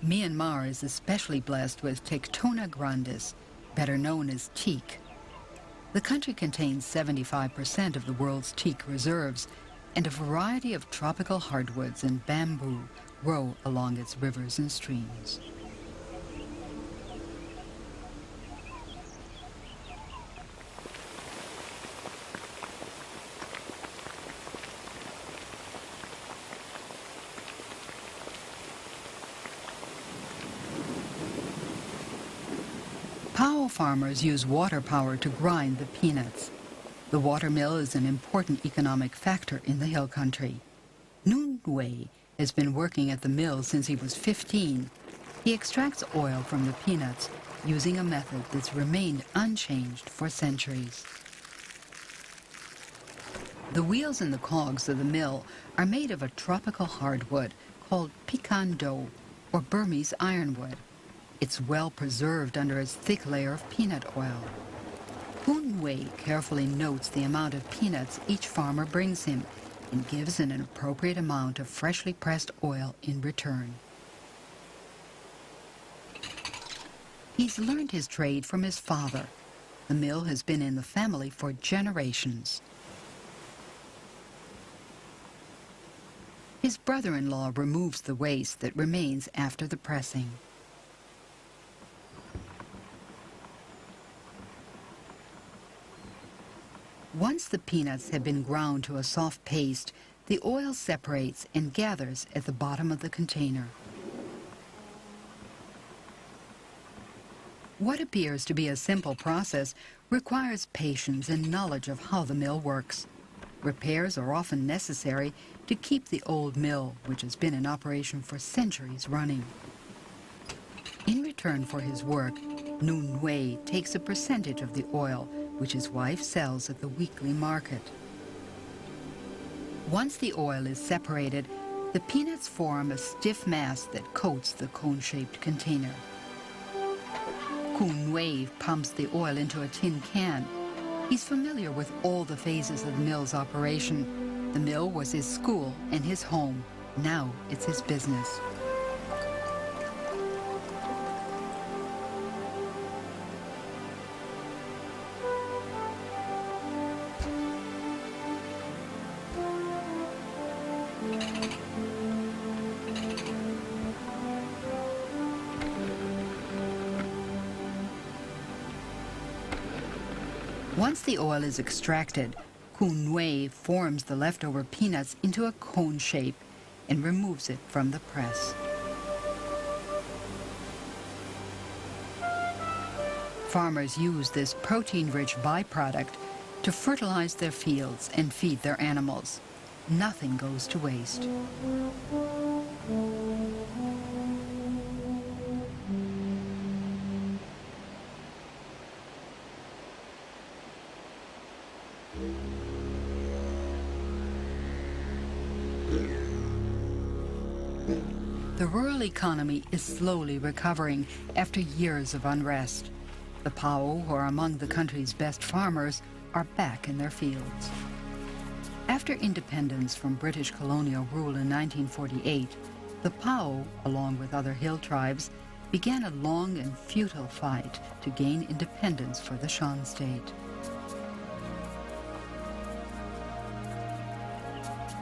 Myanmar is especially blessed with Tectona grandis, better known as teak. The country contains 75% of the world's teak reserves, and a variety of tropical hardwoods and bamboo grow along its rivers and streams. Pao farmers use water power to grind the peanuts. The water mill is an important economic factor in the hill country. Noon Wei has been working at the mill since he was 15. He extracts oil from the peanuts using a method that's remained unchanged for centuries. The wheels and the cogs of the mill are made of a tropical hardwood called pecan dough, or Burmese ironwood. It's well preserved under its thick layer of peanut oil. Hoon Wei carefully notes the amount of peanuts each farmer brings him and gives an appropriate amount of freshly pressed oil in return. He's learned his trade from his father. The mill has been in the family for generations. His brother-in-law removes the waste that remains after the pressing. Once the peanuts have been ground to a soft paste, the oil separates and gathers at the bottom of the container. What appears to be a simple process requires patience and knowledge of how the mill works. Repairs are often necessary to keep the old mill, which has been in operation for centuries, running. In return for his work, Noon Wei takes a percentage of the oil, which his wife sells at the weekly market. Once the oil is separated, the peanuts form a stiff mass that coats the cone-shaped container. Koon Wei pumps the oil into a tin can. He's familiar with all the phases of the mill's operation. The mill was his school and his home. Now it's his business. Once the oil is extracted, Koon Wei forms the leftover peanuts into a cone shape and removes it from the press. Farmers use this protein-rich byproduct to fertilize their fields and feed their animals. Nothing goes to waste. The rural economy is slowly recovering after years of unrest. The Pao, who are among the country's best farmers, are back in their fields. After independence from British colonial rule in 1948, the Pao, along with other hill tribes, began a long and futile fight to gain independence for the Shan state.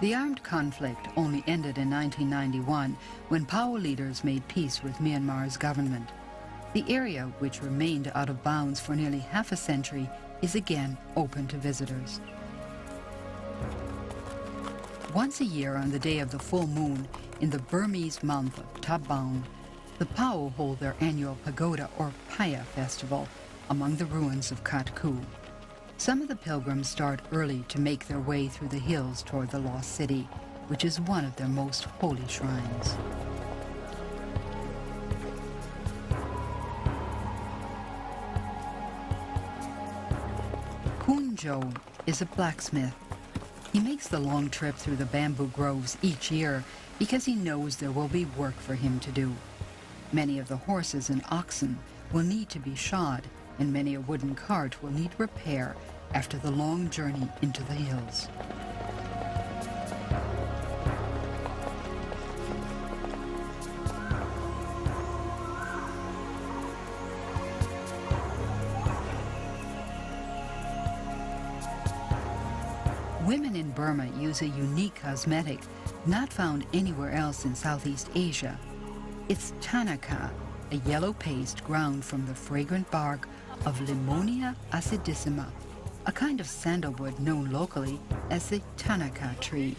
The armed conflict only ended in 1991 when Pao leaders made peace with Myanmar's government. The area, which remained out of bounds for nearly half a century, is again open to visitors. Once a year on the day of the full moon, in the Burmese month of Tabaun, the Pao hold their annual Pagoda or Paya festival among the ruins of Kakku. Some of the pilgrims start early to make their way through the hills toward the lost city, which is one of their most holy shrines. Koon Jo is a blacksmith. He makes the long trip through the bamboo groves each year because he knows there will be work for him to do. Many of the horses and oxen will need to be shod, and many a wooden cart will need repair after the long journey into the hills. Women in Burma use a unique cosmetic not found anywhere else in Southeast Asia. It's tanaka, a yellow paste ground from the fragrant bark of Limonia acidissima, a kind of sandalwood known locally as the tanaka tree.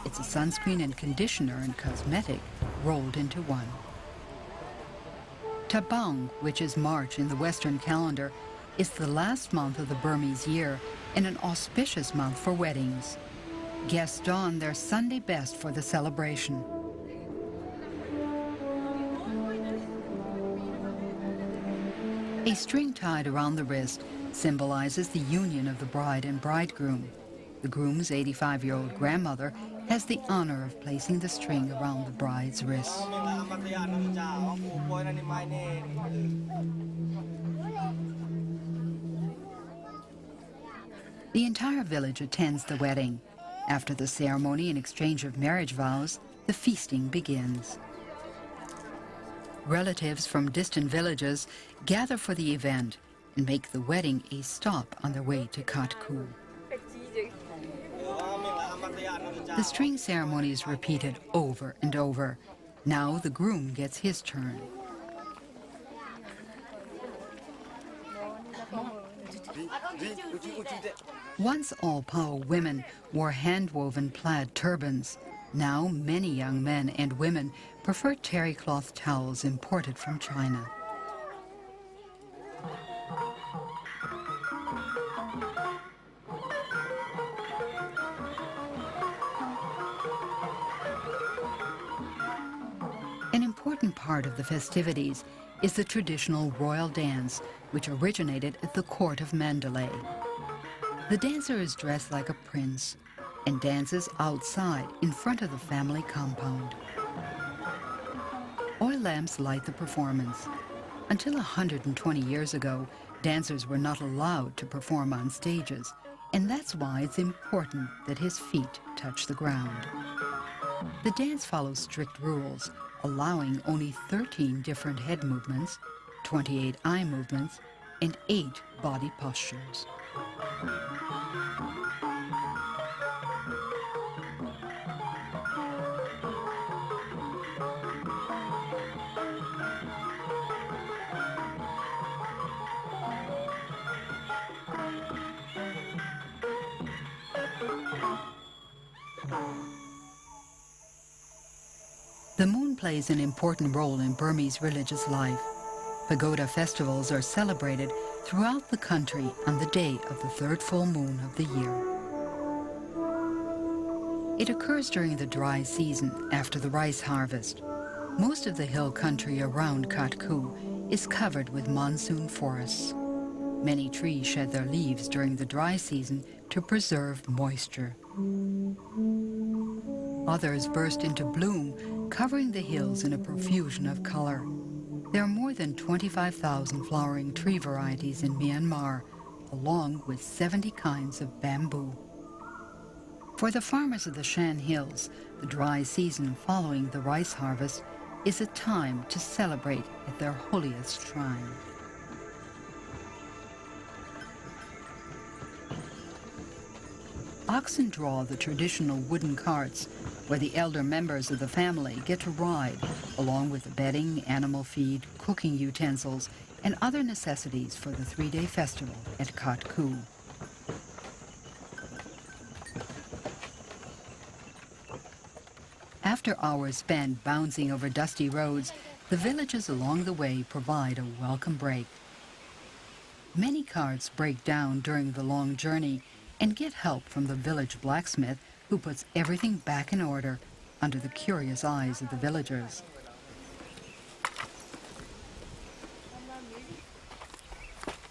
It's a sunscreen and conditioner and cosmetic rolled into one. Tabang, which is March in the Western calendar, is the last month of the Burmese year and an auspicious month for weddings. Guests don their Sunday best for the celebration. A string tied around the wrist symbolizes the union of the bride and bridegroom. The groom's 85-year-old grandmother has the honor of placing the string around the bride's wrist. The entire village attends the wedding. After the ceremony and exchange of marriage vows, the feasting begins. Relatives from distant villages gather for the event and make the wedding a stop on their way to Kakku. The string ceremony is repeated over and over. Now the groom gets his turn. Once all Pao women wore hand-woven plaid turbans. Now many young men and women prefer terry cloth towels imported from China. An important part of the festivities is the traditional royal dance, which originated at the court of Mandalay. The dancer is dressed like a prince and dances outside in front of the family compound. Oil lamps light the performance. Until 120 years ago, dancers were not allowed to perform on stages, and that's why it's important that his feet touch the ground. The dance follows strict rules, allowing only 13 different head movements, 28 eye movements, and 8 body postures. The moon plays an important role in Burmese religious life. Pagoda festivals are celebrated throughout the country on the day of the third full moon of the year. It occurs during the dry season after the rice harvest. Most of the hill country around Kakku is covered with monsoon forests. Many trees shed their leaves during the dry season to preserve moisture. Others burst into bloom, covering the hills in a profusion of color. There are more than 25,000 flowering tree varieties in Myanmar, along with 70 kinds of bamboo. For the farmers of the Shan Hills, the dry season following the rice harvest is a time to celebrate at their holiest shrine. Oxen draw the traditional wooden carts where the elder members of the family get to ride, along with the bedding, animal feed, cooking utensils, and other necessities for the three-day festival at Kakku. After hours spent bouncing over dusty roads, the villages along the way provide a welcome break. Many carts break down during the long journey and get help from the village blacksmith, who puts everything back in order under the curious eyes of the villagers.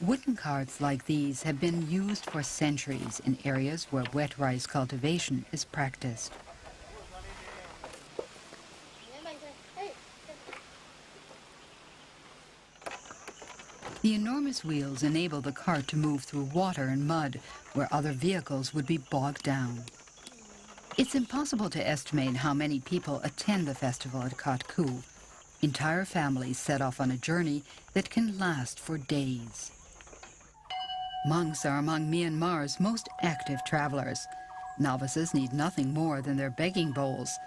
Wooden carts like these have been used for centuries in areas where wet rice cultivation is practiced. The enormous wheels enable the cart to move through water and mud where other vehicles would be bogged down. It's impossible to estimate how many people attend the festival at Kakku. Entire families set off on a journey that can last for days. Monks are among Myanmar's most active travelers. Novices need nothing more than their begging bowls.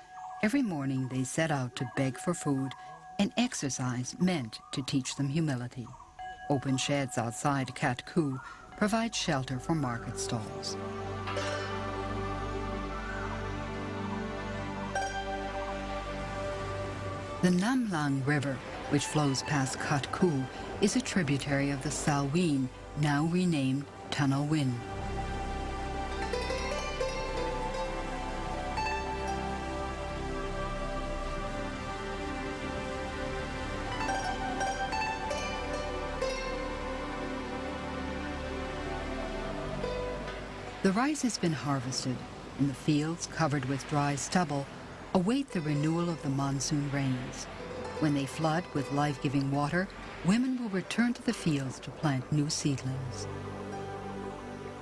Every morning they set out to beg for food, an exercise meant to teach them humility. Open sheds outside Kakku provide shelter for market stalls. The Namlang River, which flows past Kakku, is a tributary of the Salween, now renamed Tunnel Win. The rice has been harvested, and the fields, covered with dry stubble, await the renewal of the monsoon rains. When they flood with life-giving water, women will return to the fields to plant new seedlings.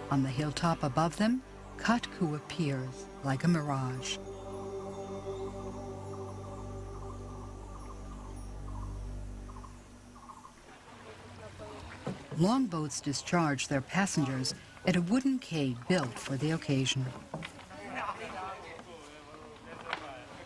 On the hilltop above them, Kakku appears like a mirage. Longboats discharge their passengers at a wooden quay built for the occasion.